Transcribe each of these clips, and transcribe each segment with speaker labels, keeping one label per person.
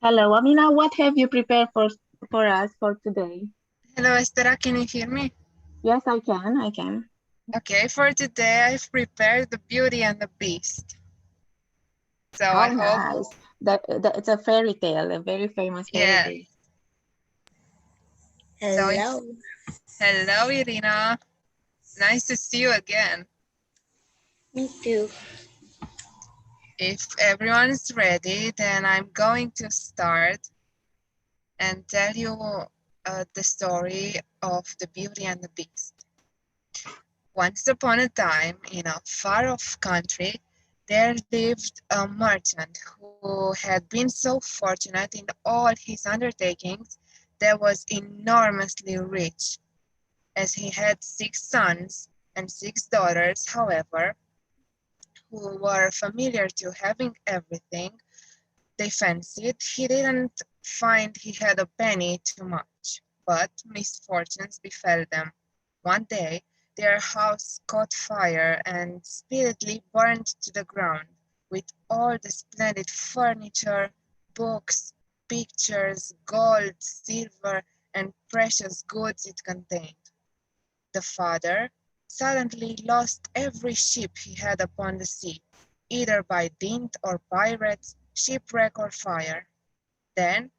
Speaker 1: Hello, Amina. What have you prepared for us for today?
Speaker 2: Hello, Estera, can you hear me?
Speaker 1: Yes, I can. I can.
Speaker 2: Okay, for today I've prepared the Beauty and the Beast. So I
Speaker 1: How
Speaker 2: hope,
Speaker 1: nice. That it's a fairy tale, a very famous fairy
Speaker 2: yeah.
Speaker 1: tale.
Speaker 2: So if,
Speaker 3: Hello.
Speaker 2: hello, Irina. Nice to see you again.
Speaker 3: Me too.
Speaker 2: If everyone is ready, then I'm going to start and tell you the story of the Beauty and the Beast. Once upon a time, in a far-off country, there lived a merchant who had been so fortunate in all his undertakings that was enormously rich. As he had 6 sons and 6 daughters, however, who were familiar to having everything they fancied, he didn't find he had a penny too much. But misfortunes befell them. One day their house caught fire and speedily burned to the ground, with all the splendid furniture, books, pictures, gold, silver, and precious goods it contained. The father suddenly lost every ship he had upon the sea, either by dint or pirates, shipwreck or fire. Then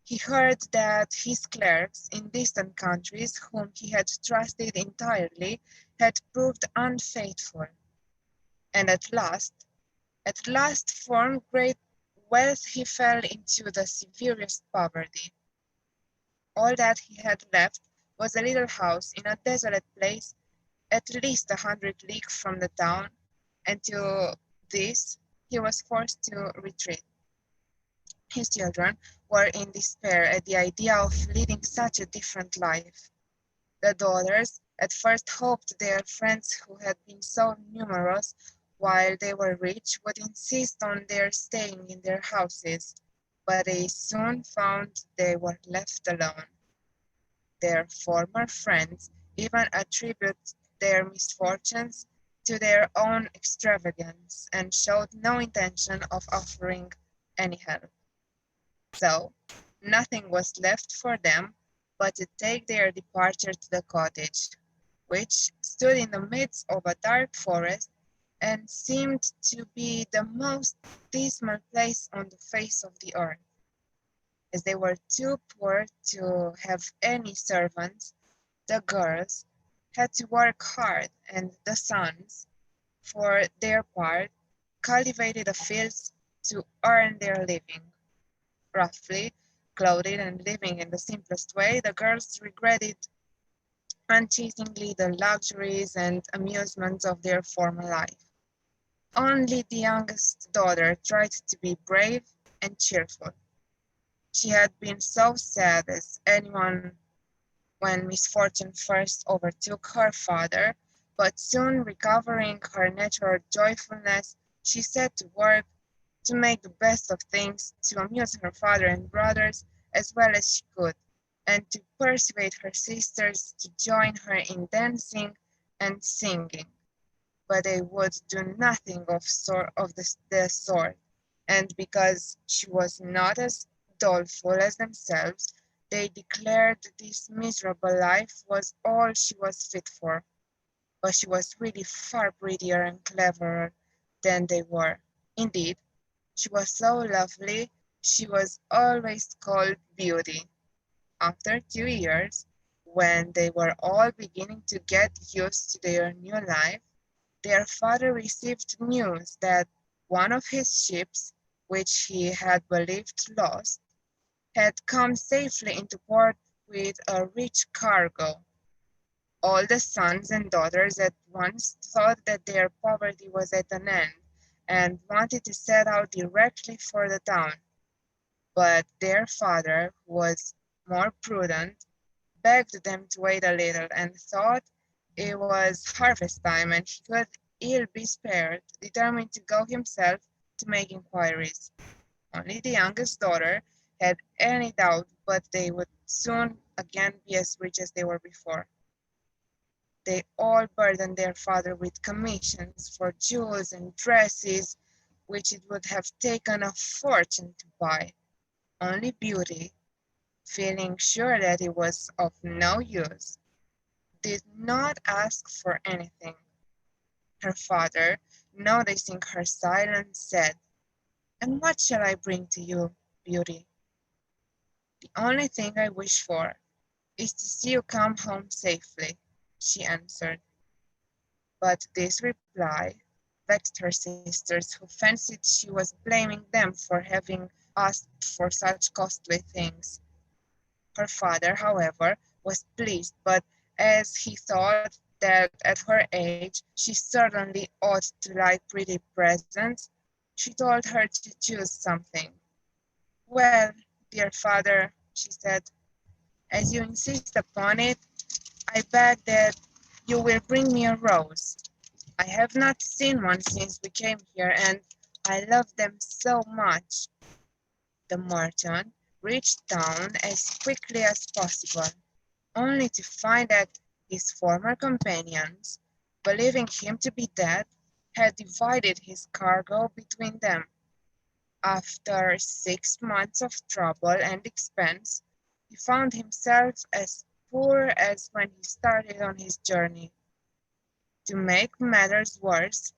Speaker 2: he heard that his clerks in distant countries, whom he had trusted entirely, had proved unfaithful, and at last from great wealth he fell into the severest poverty. All that he had left was a little house in a desolate place at least 100 leagues from the town, and to this he was forced to retreat. His children were in despair at the idea of leading such a different life. The daughters at first hoped their friends who had been so numerous while they were rich would insist on their staying in their houses, but they soon found they were left alone. Their former friends even attributed their misfortunes to their own extravagance and showed no intention of offering any help. So nothing was left for them but to take their departure to the cottage, which stood in the midst of a dark forest and seemed to be the most dismal place on the face of the earth. As they were too poor to have any servants, the girls had to work hard, and the sons, for their part, cultivated the fields to earn their living. Roughly clothed and living in the simplest way, the girls regretted unceasingly the luxuries and amusements of their former life. Only the youngest daughter tried to be brave and cheerful. She had been so sad as anyone when misfortune first overtook her father, but soon recovering her natural joyfulness, she set to work to make the best of things, to amuse her father and brothers as well as she could, and to persuade her sisters to join her in dancing and singing. But they would do nothing of the sort, and because she was not as doleful as themselves, they declared this miserable life was all she was fit for. But she was really far prettier and cleverer than they were. Indeed, she was so lovely, she was always called Beauty. After 2 years, when they were all beginning to get used to their new life, their father received news that one of his ships, which he had believed lost, had come safely into port with a rich cargo. All the sons and daughters at once thought that their poverty was at an end and wanted to set out directly for the town. But their father, who was more prudent, begged them to wait a little and thought it was harvest time and he could ill be spared, determined to go himself to make inquiries. Only the youngest daughter had any doubt but they would soon again be as rich as they were before. They all burdened their father with commissions for jewels and dresses, which it would have taken a fortune to buy. Only Beauty, feeling sure that it was of no use, did not ask for anything. Her father, noticing her silence, said, "And what shall I bring to you, Beauty?" "The only thing I wish for is to see you come home safely," she answered. But this reply vexed her sisters, who fancied she was blaming them for having asked for such costly things. Her father, however, was pleased, but as he thought that at her age she certainly ought to like pretty presents, she told her to choose something. "Well, dear father," she said, "as you insist upon it, I beg that you will bring me a rose. I have not seen one since we came here, and I love them so much." The merchant reached down as quickly as possible, only to find that his former companions, believing him to be dead, had divided his cargo between them. After 6 months of trouble and expense, he found himself as poor as when he started on his journey. To make matters worse,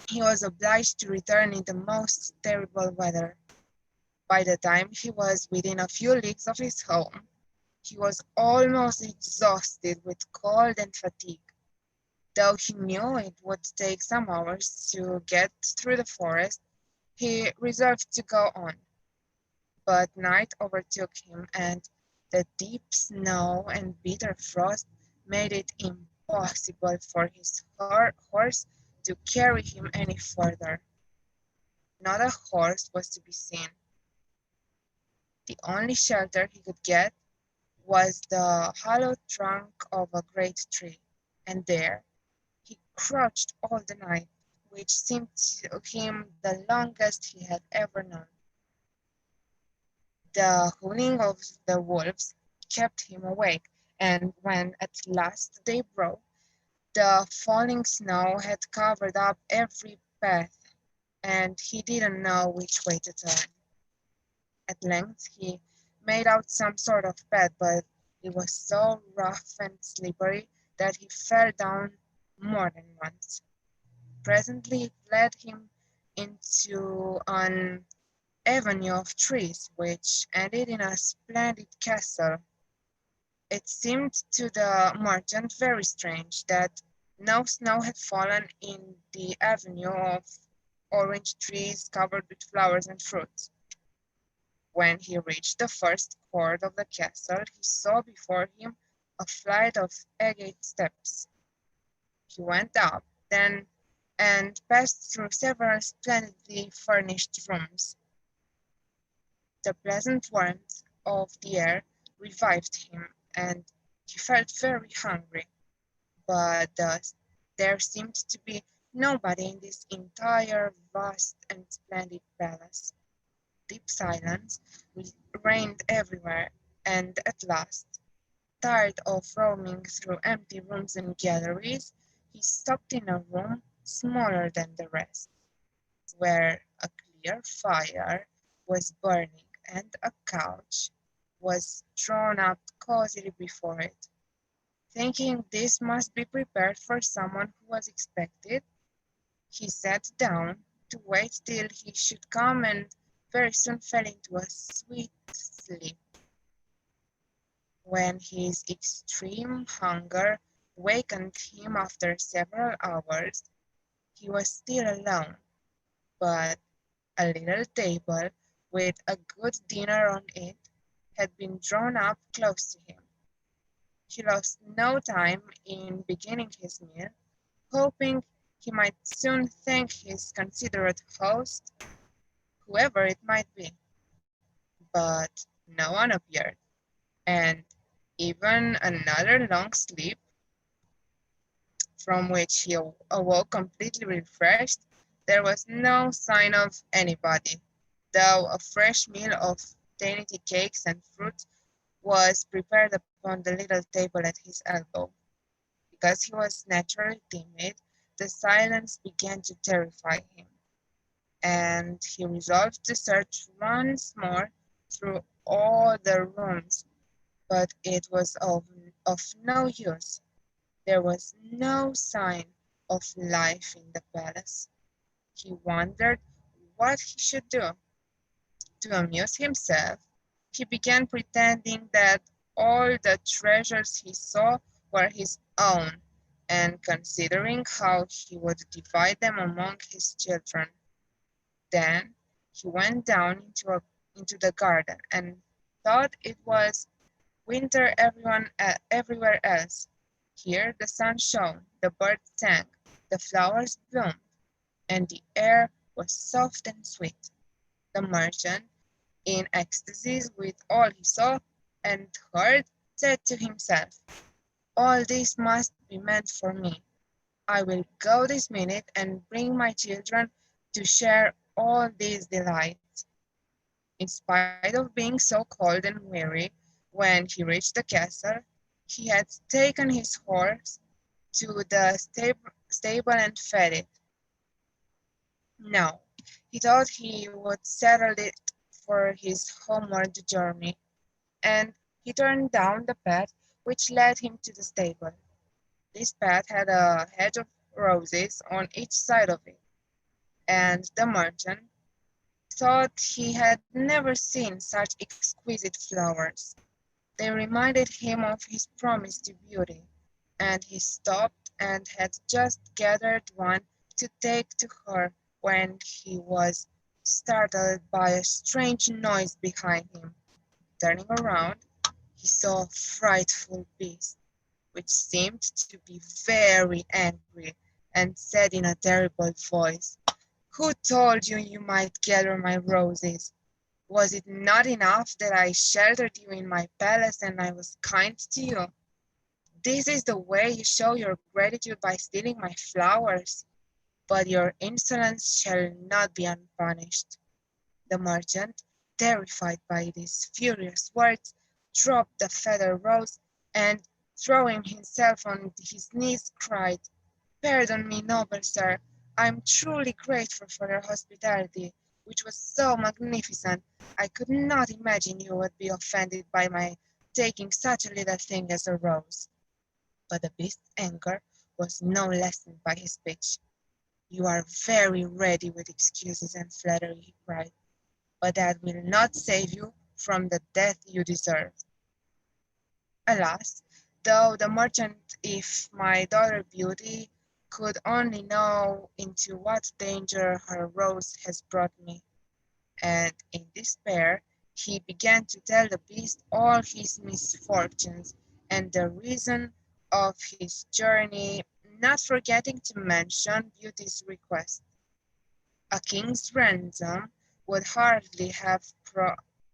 Speaker 2: he was obliged to return in the most terrible weather. By the time he was within a few leagues of his home, he was almost exhausted with cold and fatigue. Though he knew it would take some hours to get through the forest, he resolved to go on. But night overtook him, and the deep snow and bitter frost made it impossible for his horse to carry him any further. Not a horse was to be seen. The only shelter he could get was the hollow trunk of a great tree, and there he crouched all the night, which seemed to him the longest he had ever known. The howling of the wolves kept him awake, and when at last day broke, the falling snow had covered up every path, and he didn't know which way to turn. At length he made out some sort of path, but it was so rough and slippery that he fell down more than once. Presently it led him into an avenue of trees, which ended in a splendid castle. It seemed to the merchant very strange that no snow had fallen in the avenue of orange trees covered with flowers and fruits. When he reached the first court of the castle, he saw before him a flight of agate steps. He went up, then, and passed through several splendidly furnished rooms. The pleasant warmth of the air revived him, and he felt very hungry. But there seemed to be nobody in this entire vast and splendid palace. Deep silence reigned everywhere, and at last, tired of roaming through empty rooms and galleries, he stopped in a room smaller than the rest, where a clear fire was burning and a couch was drawn up cosily before it. Thinking this must be prepared for someone who was expected, he sat down to wait till he should come, and very soon fell into a sweet sleep. When his extreme hunger wakened him after several hours, he was still alone, but a little table with a good dinner on it had been drawn up close to him. He lost no time in beginning his meal, hoping he might soon thank his considerate host, whoever it might be. But no one appeared, and even another long sleep, from which he awoke completely refreshed, there was no sign of anybody, though a fresh meal of dainty cakes and fruit was prepared upon the little table at his elbow. Because he was naturally timid, the silence began to terrify him, and he resolved to search once more through all the rooms, but it was of no use. There was no sign of life in the palace. He wondered what he should do. To amuse himself, he began pretending that all the treasures he saw were his own, and considering how he would divide them among his children. Then he went down into the garden and thought it was winter everywhere else. Here the sun shone, the birds sang, the flowers bloomed, and the air was soft and sweet. The merchant, in ecstasies with all he saw and heard, said to himself, "All this must be meant for me. I will go this minute and bring my children to share all these delights." In spite of being so cold and weary, when he reached the castle, he had taken his horse to the stable and fed it. Now, he thought he would saddle it for his homeward journey, and he turned down the path which led him to the stable. This path had a hedge of roses on each side of it, and the merchant thought he had never seen such exquisite flowers. They reminded him of his promise to Beauty, and he stopped and had just gathered one to take to her when he was startled by a strange noise behind him. Turning around, he saw a frightful beast, which seemed to be very angry, and said in a terrible voice, "Who told you you might gather my roses? Was it not enough that I sheltered you in my palace and I was kind to you? This is the way you show your gratitude, by stealing my flowers. But your insolence shall not be unpunished." The merchant, terrified by these furious words, dropped the feather rose and, throwing himself on his knees, cried, "Pardon me, noble sir. I am truly grateful for your hospitality, which was so magnificent. I could not imagine you would be offended by my taking such a little thing as a rose." But the beast's anger was no lessened by his speech. "You are very ready with excuses and flattery," he cried, "but that will not save you from the death you deserve." Alas, though the merchant, if my daughter Beauty could only know into what danger her rose has brought me. And in despair, he began to tell the beast all his misfortunes and the reason of his journey, not forgetting to mention Beauty's request. "A king's ransom would hardly have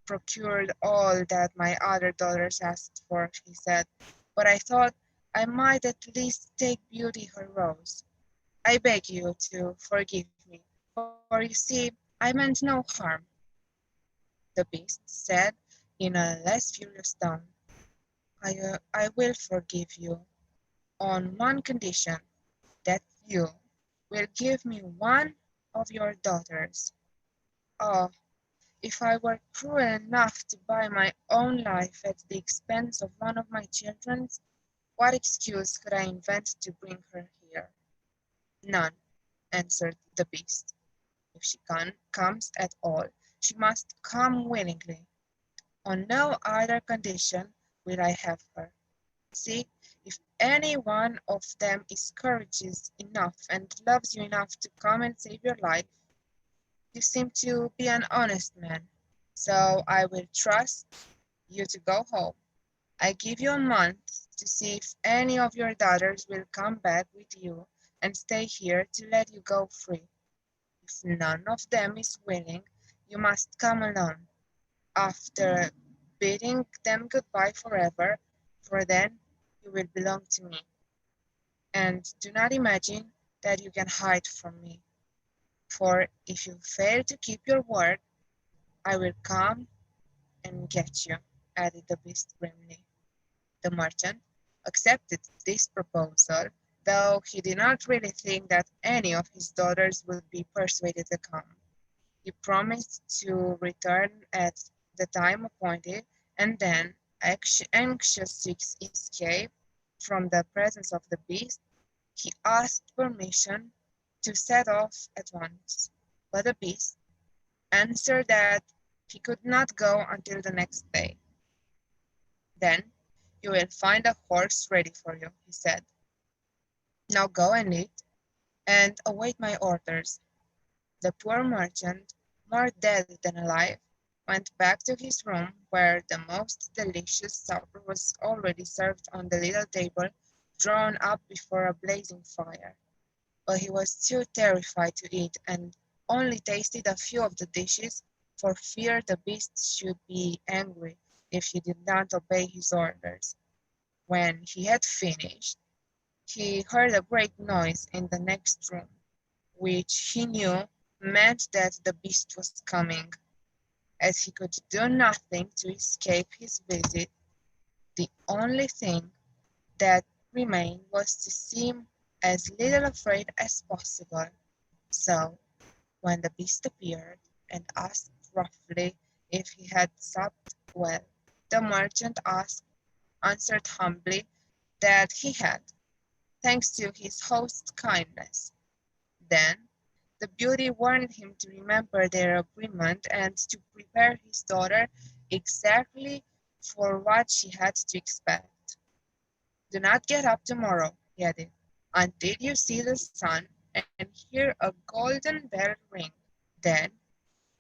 Speaker 2: procured all that my other daughters asked for," he said, "but I thought I might at least take Beauty her rose. I beg you to forgive me, for you see, I meant no harm." The beast said in a less furious tone, I will forgive you on one condition, that you will give me one of your daughters. Oh, if I were cruel enough to buy my own life at the expense of one of my children's, what excuse could I invent to bring her here?" "None," answered the beast. "If she comes at all, she must come willingly. On no other condition will I have her. See, if any one of them is courageous enough and loves you enough to come and save your life. You seem to be an honest man, so I will trust you to go home. I give you a month to see if any of your daughters will come back with you and stay here to let you go free. If none of them is willing, you must come alone, after bidding them goodbye forever, for then you will belong to me. And do not imagine that you can hide from me, for if you fail to keep your word, I will come and get you," added the beast grimly. The merchant accepted this proposal, though he did not really think that any of his daughters would be persuaded to come. He promised to return at the time appointed, and then, anxious to escape from the presence of the beast, he asked permission to set off at once. But the beast answered that he could not go until the next day. Then you will find a horse ready for you, he said. Now go and eat, and await my orders. The poor merchant, more dead than alive, went back to his room, where the most delicious supper was already served on the little table drawn up before a blazing fire. But he was too terrified to eat, and only tasted a few of the dishes for fear the beast should be angry if he did not obey his orders. When he had finished, he heard a great noise in the next room, which he knew meant that the beast was coming. As he could do nothing to escape his visit, the only thing that remained was to seem as little afraid as possible. So, when the beast appeared and asked roughly if he had supped well, the merchant answered humbly that he had, thanks to his host's kindness. Then the beauty warned him to remember their agreement and to prepare his daughter exactly for what she had to expect. Do not get up tomorrow, he added, until you see the sun and hear a golden bell ring. Then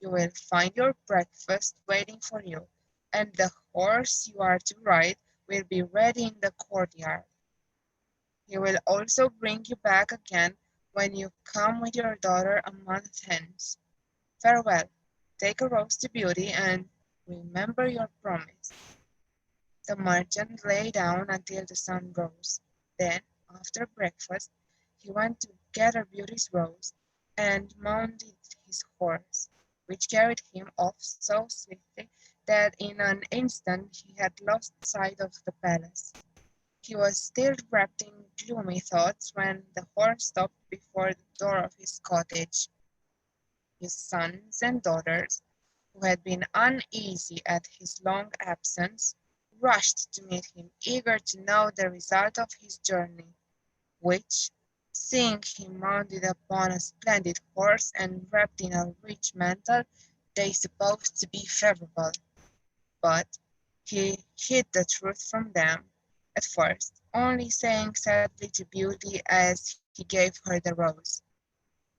Speaker 2: you will find your breakfast waiting for you, and the horse you are to ride will be ready in the courtyard. He will also bring you back again when you come with your daughter a month hence. Farewell, take a rose to Beauty, and remember your promise. The merchant lay down until the sun rose. Then, after breakfast, he went to gather Beauty's rose and mounted his horse, which carried him off so swiftly that in an instant he had lost sight of the palace. He was still wrapped in gloomy thoughts when the horse stopped before the door of his cottage. His sons and daughters, who had been uneasy at his long absence, rushed to meet him, eager to know the result of his journey, which, seeing him mounted upon a splendid horse and wrapped in a rich mantle, they supposed to be favorable. But he hid the truth from them at first, only saying sadly to Beauty as he gave her the rose,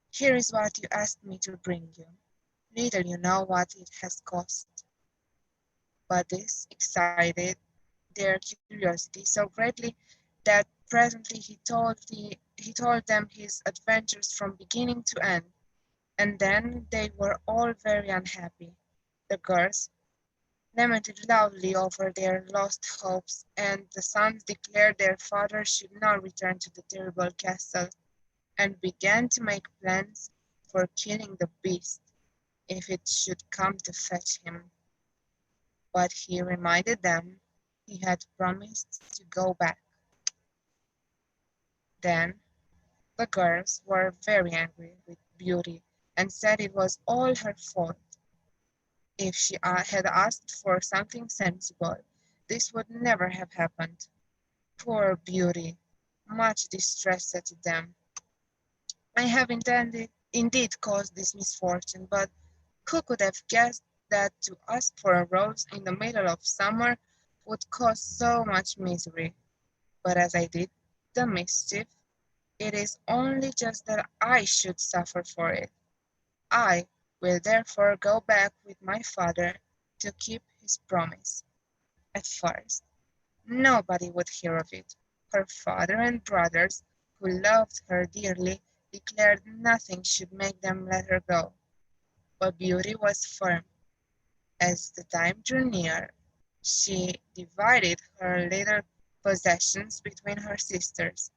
Speaker 2: "Here is what you asked me to bring you. Little you know what it has cost." But this excited their curiosity so greatly that presently he told them his adventures from beginning to end, and then they were all very unhappy. The girls lamented loudly over their lost hopes, and the sons declared their father should not return to the terrible castle, and began to make plans for killing the beast if it should come to fetch him. But he reminded them he had promised to go back. Then the girls were very angry with Beauty and said it was all her fault. If she had asked for something sensible, this would never have happened. Poor Beauty, much distressed at them. "I have indeed caused this misfortune, but who could have guessed that to ask for a rose in the middle of summer would cause so much misery? But as I did the mischief, it is only just that I should suffer for it. I will therefore go back with my father to keep his promise." At first, nobody would hear of it. Her father and brothers, who loved her dearly, declared nothing should make them let her go. But Beauty was firm. As the time drew near, she divided her little possessions between her sisters,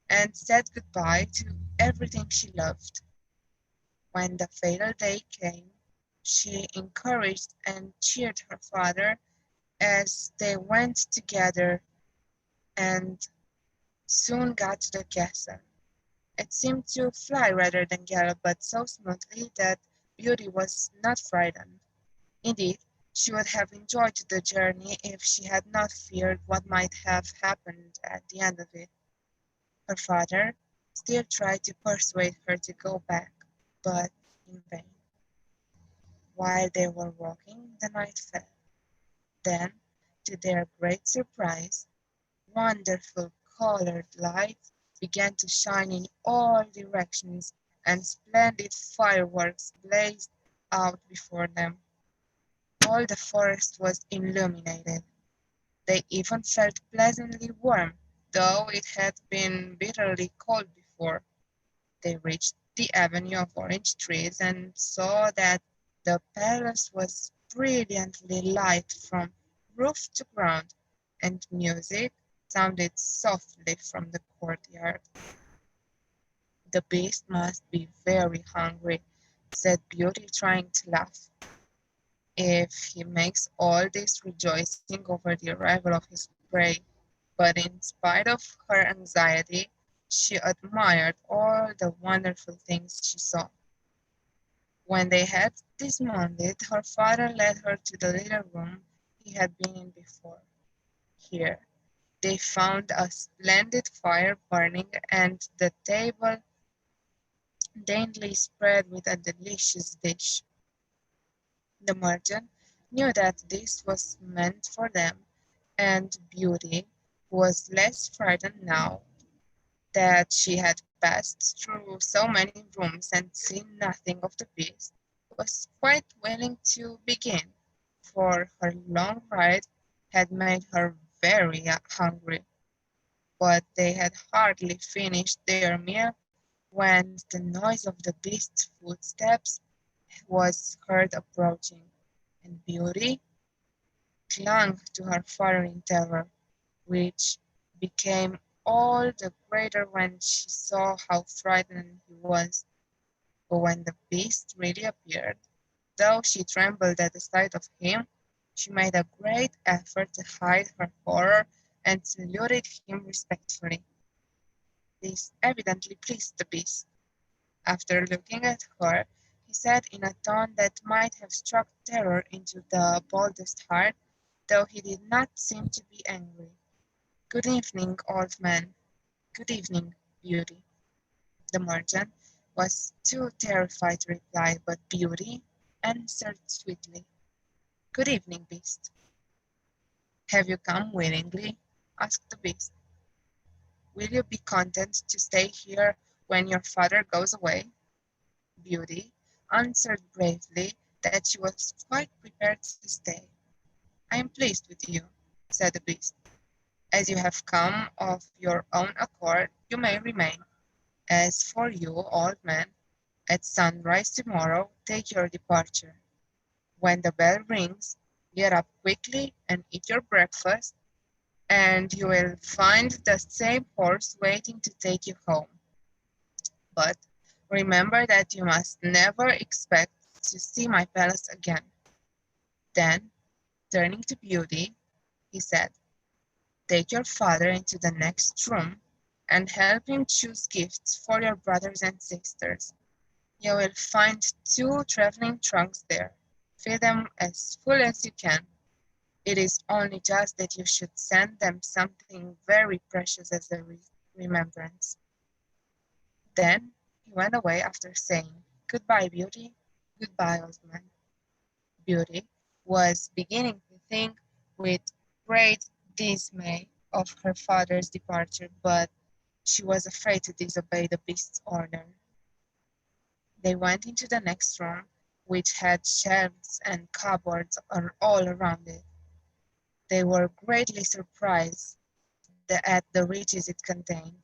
Speaker 2: and said goodbye to everything she loved. When the fatal day came, she encouraged and cheered her father as they went together and soon got to the castle. It seemed to fly rather than gallop, but so smoothly that Beauty was not frightened. Indeed, She would have enjoyed the journey if she had not feared what might have happened at the end of it. Her father still tried to persuade her to go back, but in vain. While they were walking, the night fell. Then, to their great surprise, wonderful colored lights began to shine in all directions, and splendid fireworks blazed out before them. All the forest was illuminated. They even felt pleasantly warm, though it had been bitterly cold before. They reached the avenue of orange trees and saw that the palace was brilliantly lighted from roof to ground, and music sounded softly from the courtyard. The beast must be very hungry, said Beauty, trying to laugh, if he makes all this rejoicing over the arrival of his prey. But in spite of her anxiety, she admired all the wonderful things she saw. When they had dismounted, her father led her to the little room he had been in before. Here they found a splendid fire burning and the table daintily spread with a delicious dish. The merchant knew that this was meant for them, and Beauty was less frightened now that she had passed through so many rooms and seen nothing of the beast, was quite willing to begin, for her long ride had made her very hungry. But they had hardly finished their meal when the noise of the beast's footsteps was heard approaching, and Beauty clung to her father in terror, which became all the greater when she saw how frightened he was. But when the beast really appeared, though she trembled at the sight of him, she made a great effort to hide her horror and saluted him respectfully. This evidently pleased the beast. After looking at her, he said in a tone that might have struck terror into the boldest heart, though he did not seem to be angry. "Good evening, old man. Good evening, Beauty." The merchant was too terrified to reply, but Beauty answered sweetly, "Good evening, beast." "Have you come willingly?" asked the beast. "Will you be content to stay here when your father goes away?" Beauty answered bravely that she was quite prepared to stay. "I am pleased with you," said the beast. "As you have come of your own accord, you may remain. As for you, old man, at sunrise tomorrow take your departure. When the bell rings, get up quickly and eat your breakfast, and you will find the same horse waiting to take you home. But remember that you must never expect to see my palace again." Then, turning to Beauty, he said, "Take your father into the next room and help him choose gifts for your brothers and sisters. You will find 2 traveling trunks there. Fill them as full as you can. It is only just that you should send them something very precious as a remembrance." Then he went away after saying, "Goodbye, Beauty. Goodbye, old man." Beauty was beginning to think with great dismay of her father's departure, but she was afraid to disobey the beast's order. They went into the next room, which had shelves and cupboards all around it. They were greatly surprised at the riches it contained.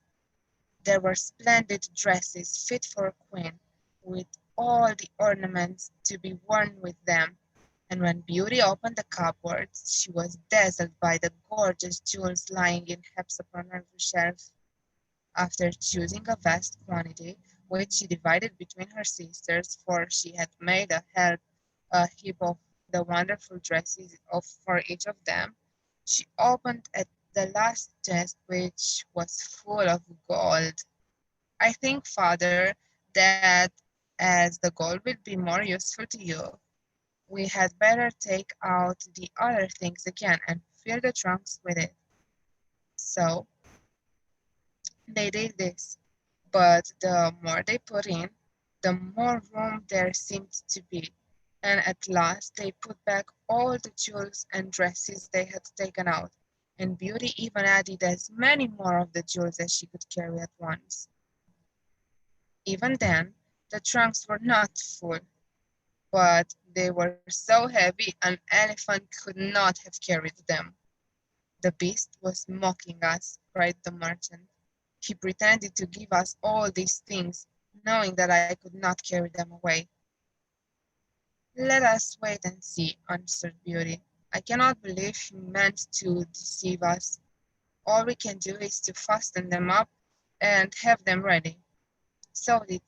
Speaker 2: There were splendid dresses fit for a queen, with all the ornaments to be worn with them, and when Beauty opened the cupboards, she was dazzled by the gorgeous jewels lying in heaps upon every shelf. After choosing a vast quantity, which she divided between her sisters, for she had made a heap of the wonderful dresses for each of them, she opened at the last chest, which was full of gold. "I think, father, that as the gold will be more useful to you, We had better take out the other things again and fill the trunks with it. So they did this, but the more they put in, the more room there seemed to be, and at last they put back all the jewels and dresses they had taken out, and Beauty even added as many more of the jewels as she could carry at once. Even then, the trunks were not full, but they were so heavy an elephant could not have carried them. "The beast was mocking us," cried the merchant. "He pretended to give us all these things, knowing that I could not carry them away." "Let us wait and see," answered Beauty. "I cannot believe he meant to deceive us. All we can do is to fasten them up and have them ready." So they,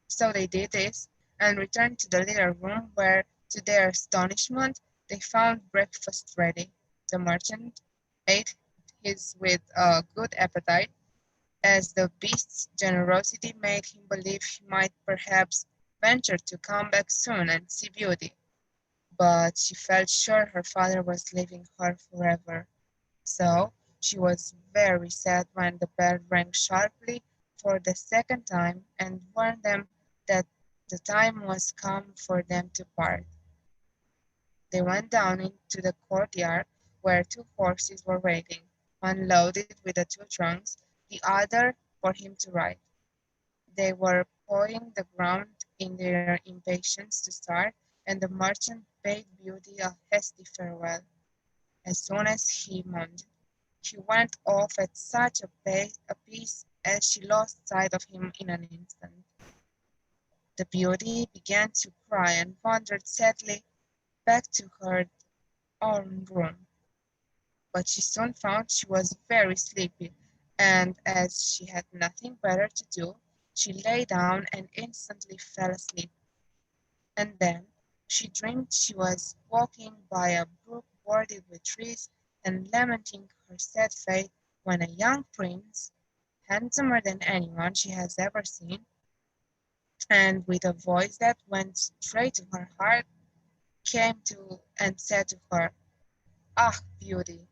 Speaker 2: so they did this, and returned to the little room where, to their astonishment, they found breakfast ready. The merchant ate his with a good appetite, as the beast's generosity made him believe he might perhaps venture to come back soon and see Beauty. But she felt sure her father was leaving her forever. So she was very sad when the bell rang sharply for the second time and warned them that the time was come for them to part. They went down into the courtyard where two horses were waiting, one loaded with the two trunks, the other for him to ride. They were pawing the ground in their impatience to start, and the merchant bade Beauty a hasty farewell. As soon as he mounted, he went off at such a pace as she lost sight of him in an instant. The Beauty began to cry and wandered sadly back to her own room, but she soon found she was very sleepy, and as she had nothing better to do, she lay down and instantly fell asleep. And then she dreamed she was walking by a brook bordered with trees and lamenting her sad fate, when a young prince, handsomer than anyone she has ever seen, and with a voice that went straight to her heart, came to and said to her, "Ah, Beauty,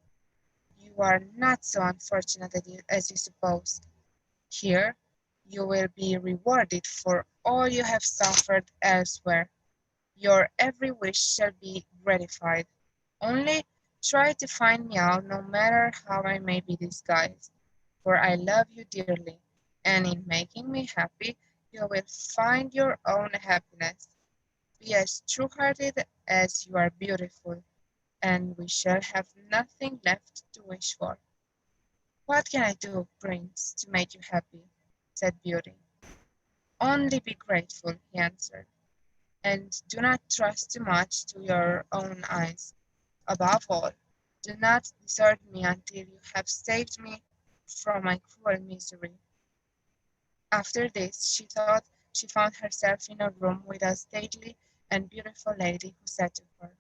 Speaker 2: you are not so unfortunate as you suppose. Here you will be rewarded for all you have suffered elsewhere. Your every wish shall be gratified. Only try to find me out, no matter how I may be disguised, for I love you dearly, and in making me happy you will find your own happiness. Be as true-hearted as you are beautiful, and we shall have nothing left to wish for." "What can I do, Prince, to make you happy?" said Beauty. "Only be grateful," he answered, "and do not trust too much to your own eyes. Above all, do not desert me until you have saved me from my cruel misery." After this, she thought she found herself in a room with a stately and beautiful lady, who said to her,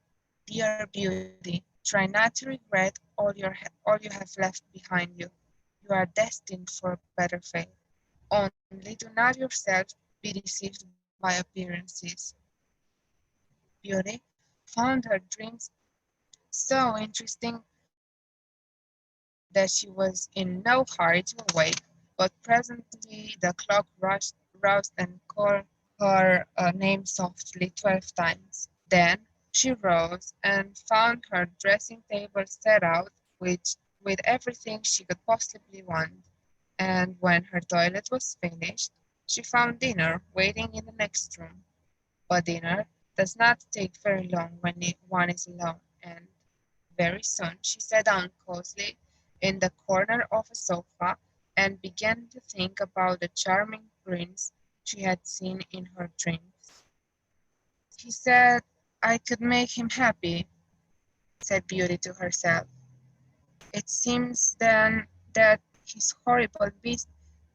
Speaker 2: "Dear Beauty, try not to regret all you have left behind you. You are destined for a better fate. Only do not yourself be deceived by appearances." Beauty found her dreams so interesting that she was in no hurry to awake, but presently the clock roused and called her name softly 12 times. Then she rose and found her dressing table set out with everything she could possibly want, and when her toilet was finished, she found dinner waiting in the next room. But dinner does not take very long when one is alone, and very soon she sat down cosily in the corner of a sofa and began to think about the charming prince she had seen in her dreams. "He said I could make him happy," said Beauty to herself. "It seems then that his horrible beast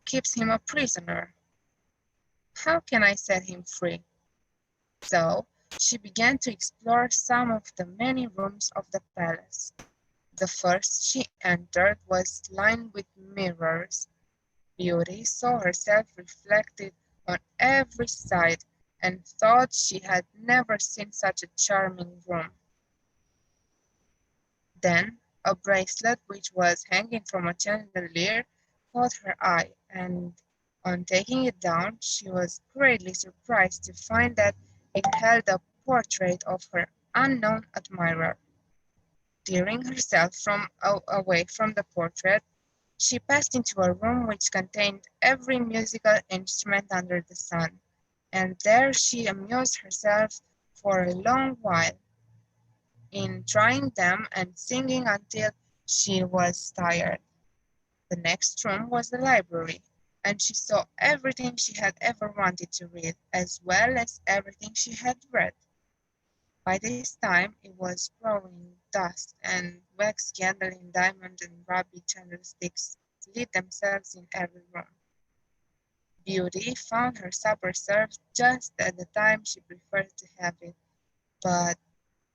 Speaker 2: keeps him a prisoner. How can I set him free?" So she began to explore some of the many rooms of the palace. The first she entered was lined with mirrors. Beauty saw herself reflected on every side, and thought she had never seen such a charming room. Then a bracelet which was hanging from a chandelier caught her eye, and on taking it down, she was greatly surprised to find that it held a portrait of her unknown admirer. Tearing herself away from the portrait, she passed into a room which contained every musical instrument under the sun, and there she amused herself for a long while in trying them and singing until she was tired. The next room was the library, and she saw everything she had ever wanted to read, as well as everything she had read. By this time it was growing dusk, and wax candles in diamond and ruby candlesticks lit themselves in every room. Beauty found her supper served just at the time she preferred to have it, but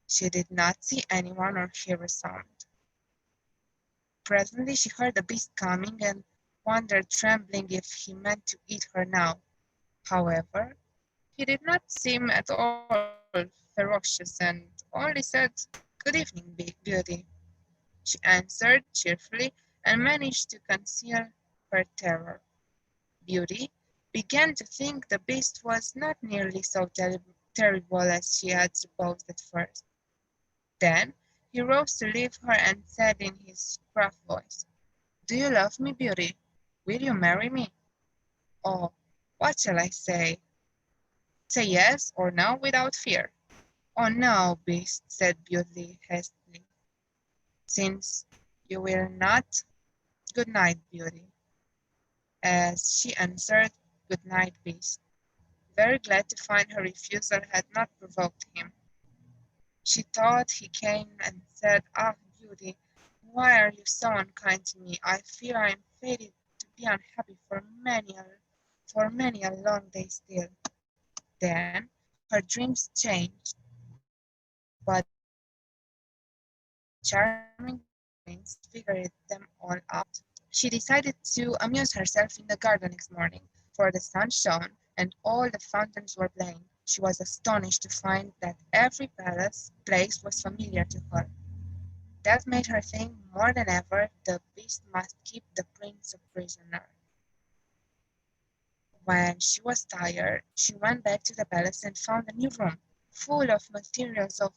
Speaker 2: she did not see anyone or hear a sound. Presently she heard the beast coming and wondered trembling if he meant to eat her now. However, he did not seem at all ferocious and only said, "Good evening, Beauty." She answered cheerfully and managed to conceal her terror. Beauty began to think the beast was not nearly so terrible as she had supposed at first. Then he rose to leave her and said in his gruff voice, "Do you love me, Beauty? Will you marry me? Oh, what shall I say? Say yes or no without fear." "Oh no, beast," said Beauty hastily, "since you will not, good night, Beauty." As she answered, "Good night, beast," very glad to find her refusal had not provoked him. She thought he came and said, "Ah, Beauty, why are you so unkind to me? I fear I am fated to be unhappy for many a long day still." Then her dreams changed, but the charming prince figured them all out. She decided to amuse herself in the garden next morning, for the sun shone and all the fountains were playing. She was astonished to find that every place was familiar to her. That made her think more than ever the beast must keep the prince a prisoner. When she was tired, she went back to the palace and found a new room, full of materials of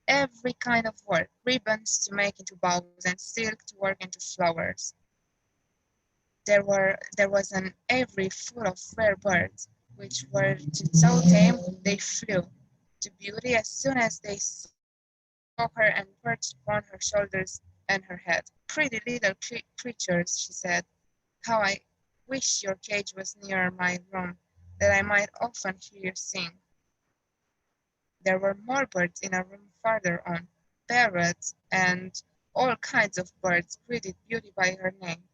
Speaker 2: every kind of work, ribbons to make into bows and silk to work into flowers. There was an aviary full of rare birds, which were so tame they flew to Beauty as soon as they saw her and perched upon her shoulders and her head. "Pretty little creatures," she said, "how I wish your cage was near my room, that I might often hear you sing." There were more birds in a room farther on, parrots and all kinds of birds greeted Beauty by her name.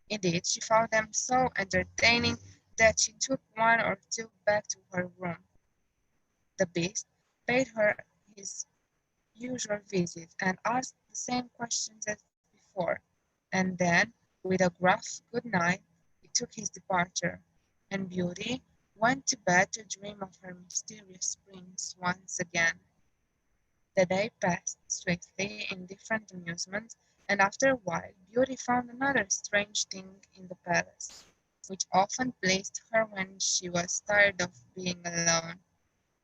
Speaker 2: Indeed, she found them so entertaining that she took one or two back to her room. The beast paid her his usual visit and asked the same questions as before, and then, with a gruff good night, he took his departure, and Beauty went to bed to dream of her mysterious prince once again. The day passed swiftly in different amusements, and after a while Beauty found another strange thing in the palace, which often pleased her when she was tired of being alone.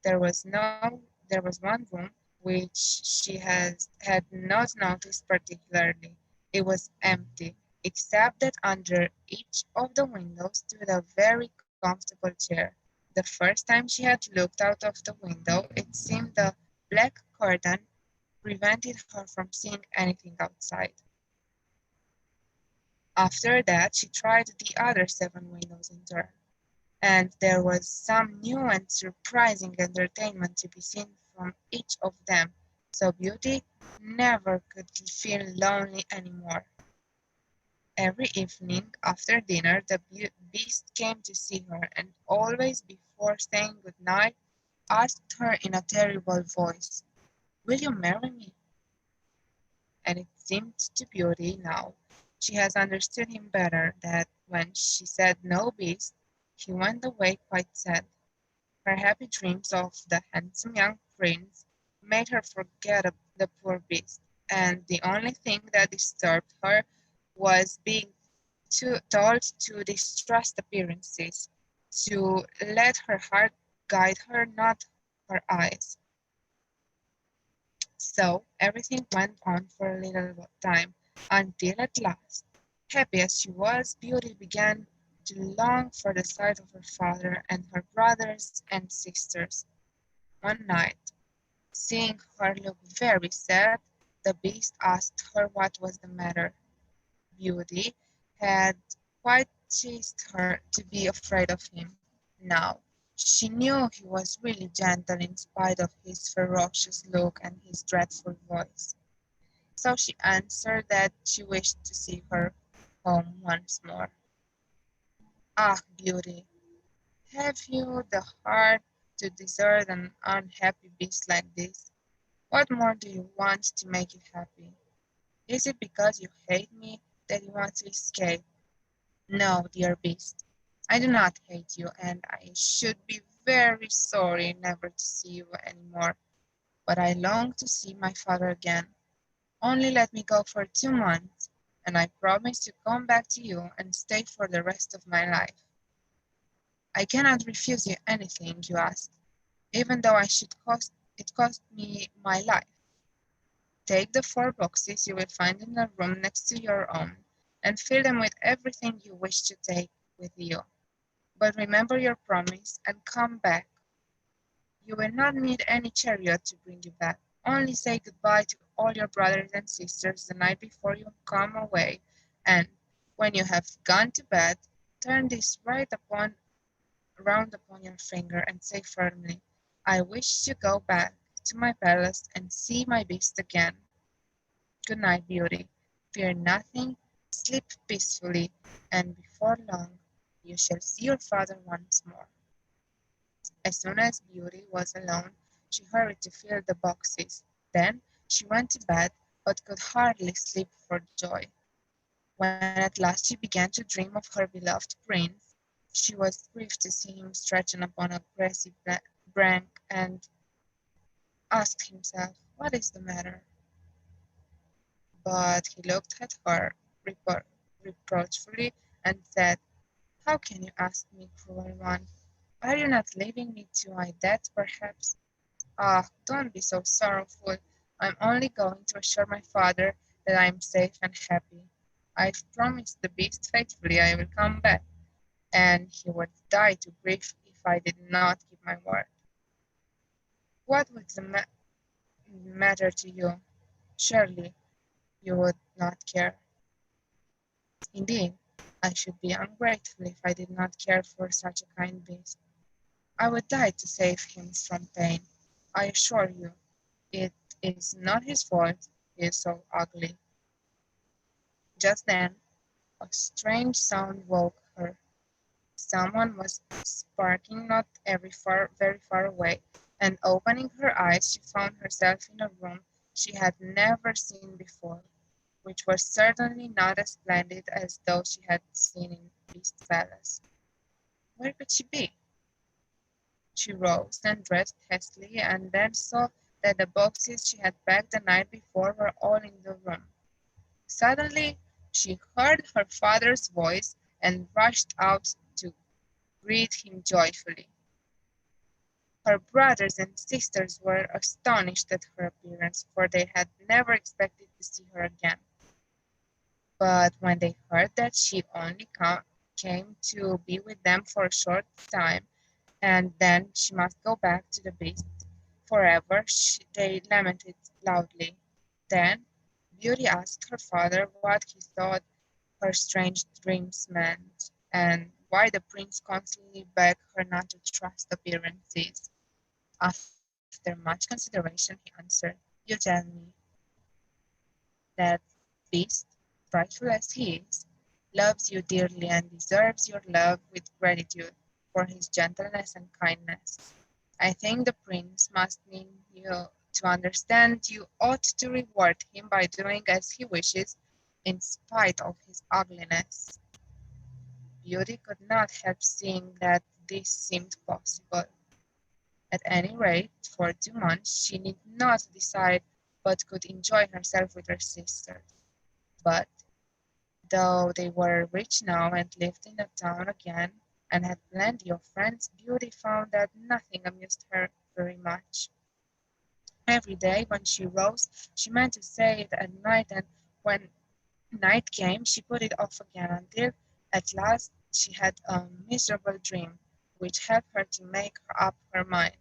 Speaker 2: There was one room which she had not noticed particularly. It was empty, except that under each of the windows stood a very comfortable chair. The first time she had looked out of the window, it seemed the black curtain prevented her from seeing anything outside. After that, she tried the other 7 windows in turn, and there was some new and surprising entertainment to be seen from each of them, so Beauty never could feel lonely any more. Every evening after dinner the beast came to see her, and always before saying good night asked her in a terrible voice, "Will you marry me?" And it seemed to Beauty now she has understood him better that when she said "No, beast," He went away quite sad. Her happy dreams of the handsome young prince made her forget the poor beast, and the only thing that disturbed her was being told to distrust appearances, to let her heart guide her, not her eyes. So everything went on for a little time, until at last, happy as she was, Beauty began to long for the sight of her father and her brothers and sisters. One night, seeing her look very sad, the beast asked her what was the matter. Beauty had quite chased her to be afraid of him. Now, she knew he was really gentle in spite of his ferocious look and his dreadful voice. So she answered that she wished to see her home once more. Ah, Beauty, have you the heart to desert an unhappy beast like this? What more do you want to make you happy? Is it because you hate me that you want to escape? No, dear beast, I do not hate you, and I should be very sorry never to see you any more, but I long to see my father again. Only let me go for 2 months, and I promise to come back to you and stay for the rest of my life. I cannot refuse you anything you ask, even though it cost me my life. Take the 4 boxes you will find in the room next to your own, and fill them with everything you wish to take with you. But remember your promise and come back. You will not need any chariot to bring you back. Only say goodbye to all your brothers and sisters the night before you come away, and when you have gone to bed, turn this round upon your finger and say firmly, I wish to go back to my palace and see my beast again. Good night, Beauty. Fear nothing, sleep peacefully, and before long you shall see your father once more. As soon as Beauty was alone, she hurried to fill the boxes. Then she went to bed, but could hardly sleep for joy. When at last she began to dream of her beloved prince, she was grieved to see him stretching upon a grassy bank and asked himself, what is the matter? But he looked at her reproachfully and said, how can you ask me, cruel one? Are you not leaving me to my death, perhaps? Ah, don't be so sorrowful. I'm only going to assure my father that I am safe and happy. I've promised the beast faithfully I will come back, and he would die to grief if I did not keep my word. What would the matter to you? Surely you would not care. Indeed, I should be ungrateful if I did not care for such a kind beast. I would die to save him from pain. I assure you, it is not his fault he is so ugly. Just then, a strange sound woke her. Someone was sparking not very far away, and opening her eyes, she found herself in a room she had never seen before, which was certainly not as splendid as those she had seen in Beast's palace. Where could she be? She rose and dressed hastily, and then saw that the boxes she had packed the night before were all in the room. Suddenly, she heard her father's voice and rushed out to greet him joyfully. Her brothers and sisters were astonished at her appearance, for they had never expected to see her again. But when they heard that she only came to be with them for a short time, and then she must go back to the beast forever, they lamented loudly. Then Beauty asked her father what he thought her strange dreams meant, and why the prince constantly begged her not to trust appearances. After much consideration, he answered, you tell me that beast, frightful as he is, loves you dearly and deserves your love with gratitude for his gentleness and kindness. I think the prince must mean you to understand you ought to reward him by doing as he wishes in spite of his ugliness. Beauty could not help seeing that this seemed possible. At any rate, for 2 months she need not decide but could enjoy herself with her sisters. But though they were rich now and lived in the town again and had plenty of friends, Beauty found that nothing amused her very much. Every day when she rose, she meant to say it at night, and when night came, she put it off again until at last she had a miserable dream which helped her to make up her mind.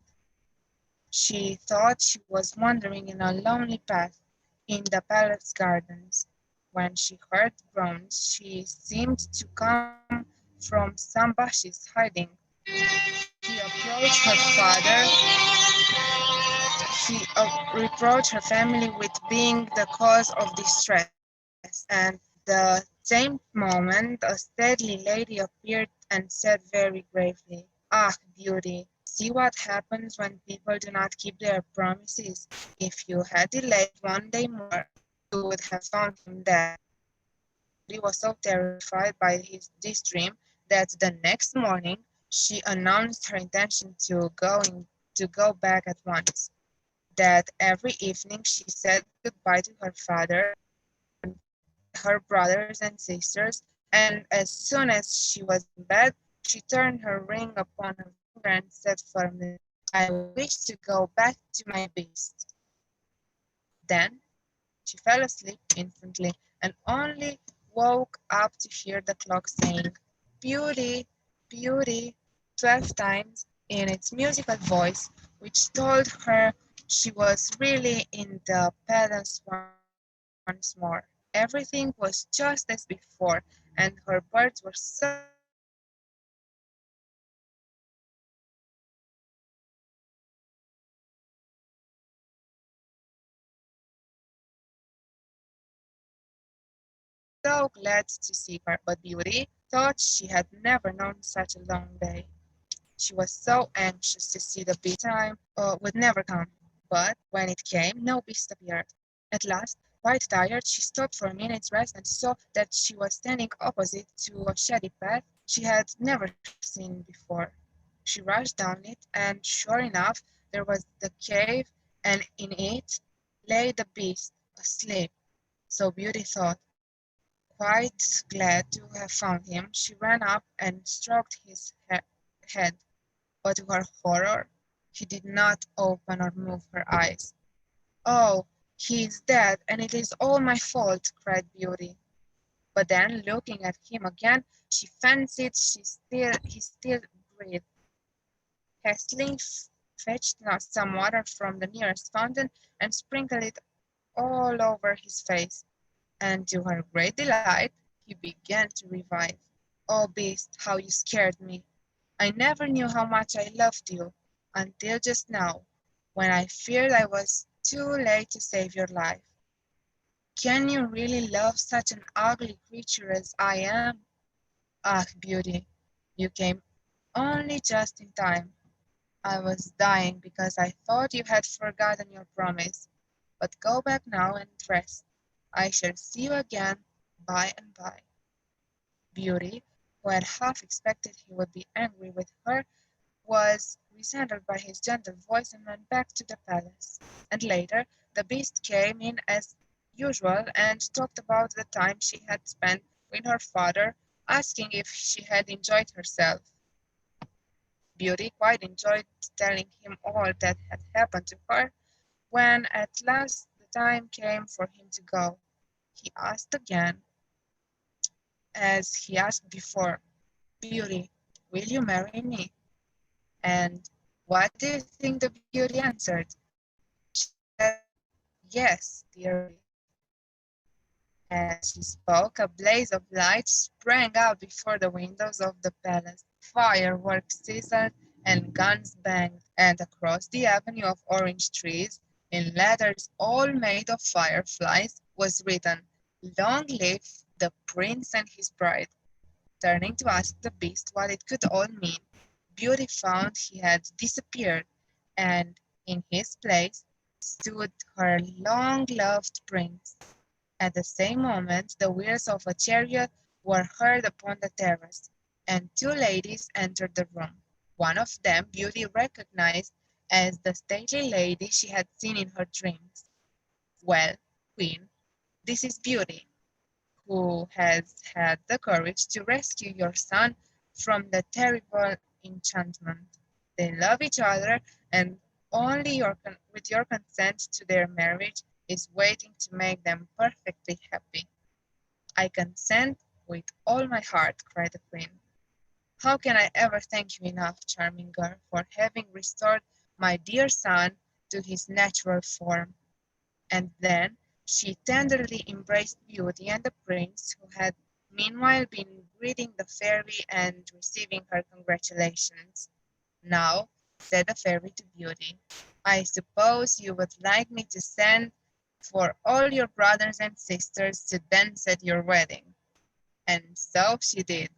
Speaker 2: She thought she was wandering in a lonely path in the palace gardens. When she heard groans, she seemed to come from some bushes hiding. She approached her father. She reproached her family with being the cause of distress, and the same moment a stately lady appeared and said very gravely, "Ah, Beauty, see what happens when people do not keep their promises. If you had delayed one day more, you would have found him dead." Beauty was so terrified by this dream that the next morning she announced her intention to go back at once. That every evening she said goodbye to her father and her brothers and sisters, and as soon as she was in bed, she turned her ring upon her finger and said firmly, "I wish to go back to my beast." Then she fell asleep instantly and only woke up to hear the clock saying, "Beauty, Beauty," 12 times in its musical voice, which told her she was really in the palace once more. Everything was just as before, and her birds were so glad to see her again. But Beauty thought she had never known such a long day. She was so anxious to see the beast time would never come. But when it came, no beast appeared. At last, quite tired, she stopped for a minute's rest and saw that she was standing opposite to a shady path she had never seen before. She rushed down it, and sure enough, there was the cave, and in it lay the beast, asleep. So Beauty thought. Quite glad to have found him, she ran up and stroked his head, but to her horror, he did not open or move her eyes. "Oh, he is dead, and it is all my fault," cried Beauty. But then, looking at him again, she fancied he still breathed. Hastily fetched some water from the nearest fountain and sprinkled it all over his face, and to her great delight, he began to revive. "Oh, beast, how you scared me! I never knew how much I loved you, until just now, when I feared I was too late to save your life. Can you really love such an ugly creature as I am? Ah, Beauty, you came only just in time. I was dying because I thought you had forgotten your promise. But go back now and rest. I shall see you again by and by." Beauty, who had half expected he would be angry with her, was reassured by his gentle voice and went back to the palace. And later the beast came in as usual and talked about the time she had spent with her father, asking if she had enjoyed herself. Beauty quite enjoyed telling him all that had happened to her. When at last the time came for him to go, he asked again, as he asked before, "Beauty, will you marry me?" And what do you think the Beauty answered? She said, "Yes, dear Beast." As she spoke, a blaze of light sprang out before the windows of the palace. Fireworks sizzled and guns banged, and across the avenue of orange trees, in letters all made of fireflies, was written, "Long live the prince and his bride." Turning to ask the beast what it could all mean, Beauty found he had disappeared, and in his place stood her long-loved prince. At the same moment, the wheels of a chariot were heard upon the terrace. and two ladies entered the room. One of them Beauty recognized as the stately lady she had seen in her dreams. Well, Queen, this is Beauty, who has had the courage to rescue your son from the terrible enchantment. They love each other, and only with your consent to their marriage is waiting to make them perfectly happy. I consent with all my heart, cried the queen. How can I ever thank you enough, charming girl, for having restored my dear son to his natural form? And then she tenderly embraced Beauty and the prince, who had meanwhile been greeting the fairy and receiving her congratulations. Now, said the fairy to Beauty, I suppose you would like me to send for all your brothers and sisters to dance at your wedding. And so she did,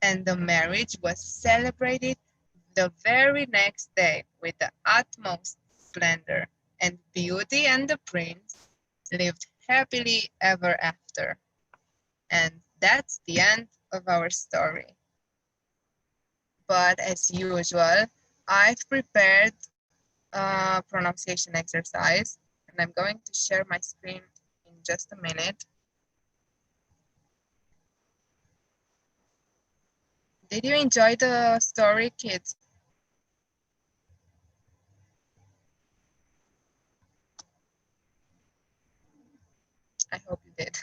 Speaker 2: and the marriage was celebrated the very next day with the utmost splendor, and Beauty and the prince lived happily ever after. And that's the end of our story. But as usual, I've prepared a pronunciation exercise, and I'm going to share my screen in just a minute. Did you enjoy the story, kids? I hope you did.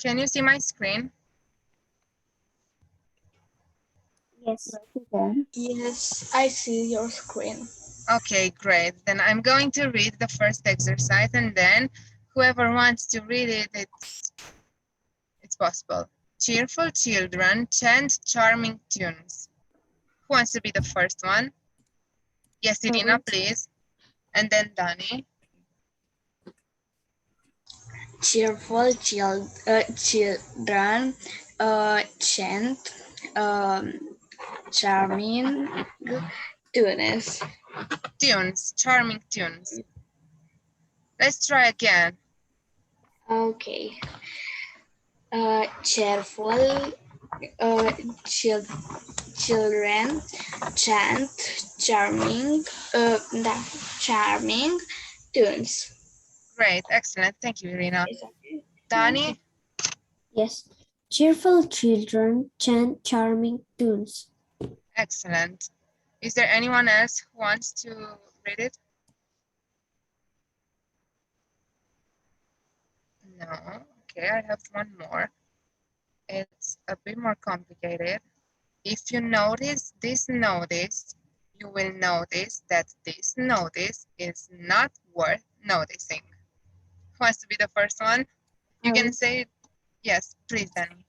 Speaker 2: Can you see my screen?
Speaker 1: Yes.
Speaker 3: Yes, I see your screen.
Speaker 2: Okay, great. Then I'm going to read the first exercise, and then whoever wants to read it, it's possible. Cheerful children chant charming tunes. Who wants to be the first one? Yes, Irina, please. And then Dani.
Speaker 3: Cheerful children chant charming tunes.
Speaker 2: Tunes, charming tunes. Let's try again.
Speaker 3: Okay. Cheerful children chant charming charming tunes.
Speaker 2: Great, excellent. Thank you, Irina. Dani,
Speaker 4: Yes. Cheerful children chant charming tunes.
Speaker 2: excellent. Is there anyone else who wants to read it? No. Okay, I have one more. It's a bit more complicated. If you notice this notice, you will notice that this notice is not worth noticing. Who wants to be the first one? You can say, yes, please, Danny.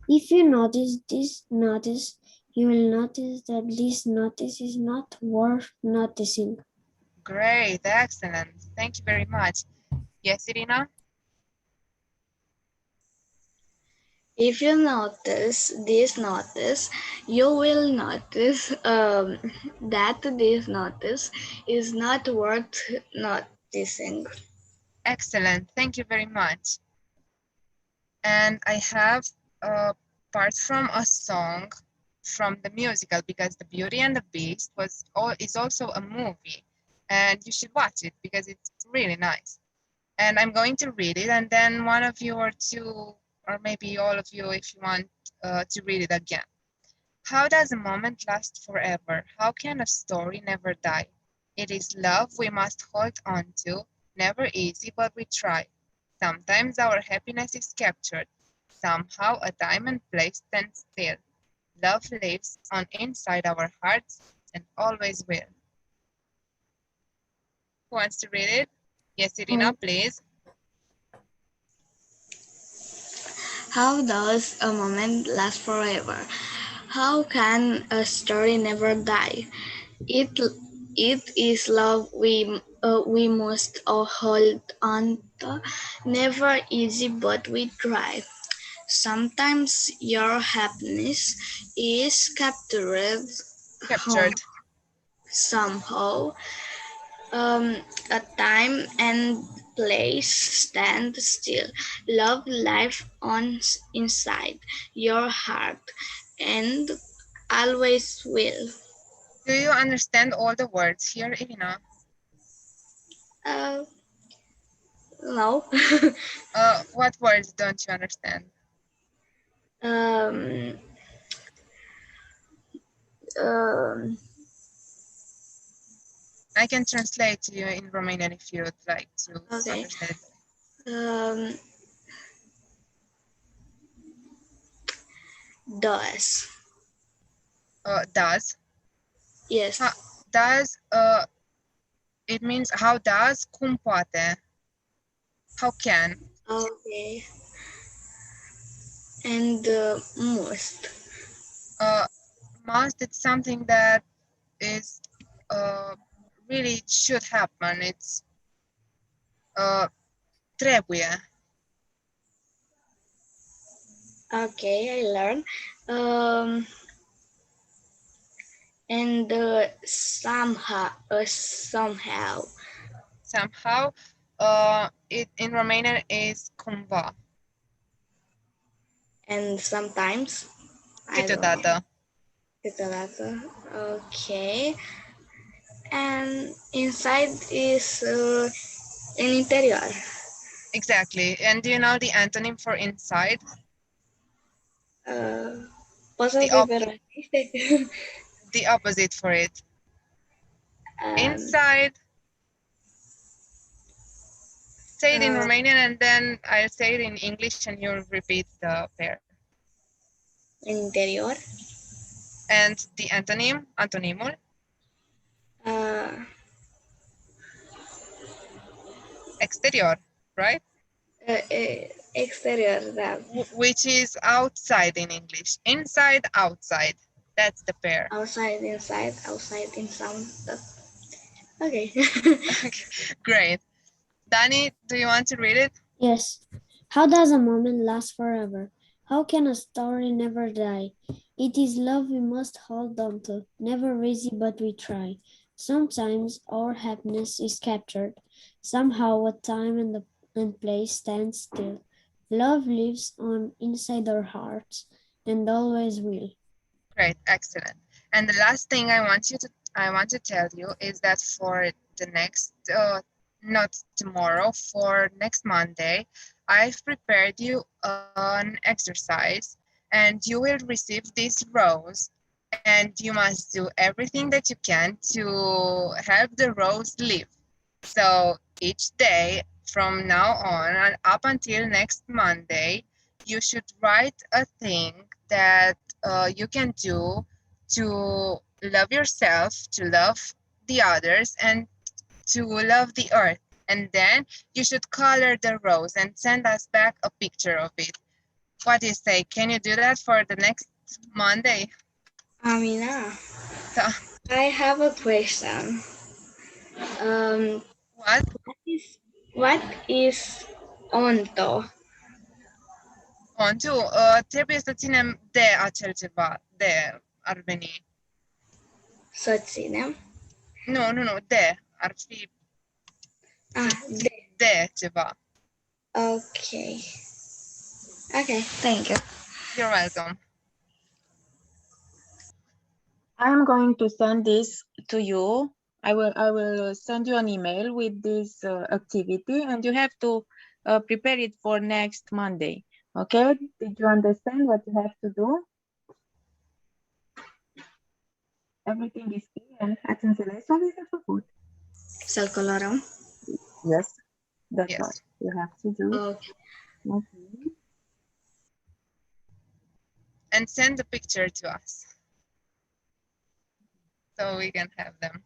Speaker 4: If you notice this notice, you will notice that this notice is not worth noticing.
Speaker 2: Great, excellent. Thank you very much. Yes, Irina?
Speaker 3: If you notice this notice, you will notice that this notice is not worth noticing.
Speaker 2: Excellent. Thank you very much. And I have a part from a song from the musical, because The Beauty and the Beast is also a movie, and you should watch it because it's really nice. And I'm going to read it, and then one of you or two, or maybe all of you, if you want to read it again. How does a moment last forever? How can a story never die? It is love we must hold on to, never easy, but we try. Sometimes our happiness is captured. Somehow a time and place stands still. Love lives on inside our hearts and always will. Who wants to read it? Yes, Irina, please.
Speaker 3: How does a moment last forever? How can a story never die? It is love we must all hold on to. Never easy, but we try. Sometimes your happiness is captured
Speaker 2: Captured.
Speaker 3: somehow. A time and place stand still. Love life on inside your heart and always will.
Speaker 2: Do you understand all the words here, Irina?
Speaker 3: Uh, no.
Speaker 2: What words don't you understand?
Speaker 3: um, um,
Speaker 2: I can translate to you in Romanian if you'd like to
Speaker 3: okay.
Speaker 2: understand.
Speaker 3: Does.
Speaker 2: Does.
Speaker 3: Yes.
Speaker 2: Does, it means how does, cum poate. How can.
Speaker 3: Okay. And must.
Speaker 2: Must, it's something that is really should happen. It's trebuie.
Speaker 3: Okay, I learned. And somehow.
Speaker 2: Somehow, it in Romanian is cumva.
Speaker 3: And sometimes. I don't know.
Speaker 2: Câteodată.
Speaker 3: Câteodată. Okay. And inside is în interior.
Speaker 2: Exactly. And do you know the antonym for inside?
Speaker 3: Poți să
Speaker 2: The
Speaker 3: spui pe românește?
Speaker 2: The opposite for it. Inside. Say it in Romanian and then I'll say it in English and you'll repeat the pair.
Speaker 3: În interior.
Speaker 2: And the antonym, antonimul? Exterior, right?
Speaker 3: Exterior, da.
Speaker 2: Which is outside in English. Inside, outside. That's the pair.
Speaker 3: Outside, inside, Okay.
Speaker 2: Okay, great. Dani, do you want to read it?
Speaker 4: Yes. How does a moment last forever? How can a story never die? It is love we must hold on to, never easy, but we try. Sometimes our happiness is captured. Somehow a time and place stands still. Love lives on inside our hearts and always will.
Speaker 2: Great, excellent. And the last thing I want to tell you is that for the next, not tomorrow, for next Monday, I've prepared you an exercise and you will receive this rose and you must do everything that you can to help the rose live. So each day from now on and up until next Monday, you should write a thing that you can do to love yourself, to love the others, and to love the earth. And then you should color the rose and send us back a picture of it. What do you say? Can you do that for the next Monday?
Speaker 3: Amina,
Speaker 2: So,
Speaker 3: I have a question.
Speaker 2: what?
Speaker 3: What is onto?
Speaker 2: Onto, trebuie să ținem de acel ceva, de ar veni.
Speaker 3: Să ținem?
Speaker 2: Nu, de, ar fi de ceva.
Speaker 3: Okay. Okay, thank you.
Speaker 2: You're welcome.
Speaker 1: I'm going to send this to you. I will send you an email with this activity and you have to prepare it for next Monday. Okay? Did you understand what you have to do? Everything is clear. Ați înțeles ce aveți de făcut?
Speaker 3: Să-l colorăm?
Speaker 1: Yes. That's
Speaker 2: Yes.
Speaker 1: what you have to do.
Speaker 3: Okay.
Speaker 1: Okay.
Speaker 2: And send the picture to us so we can have them.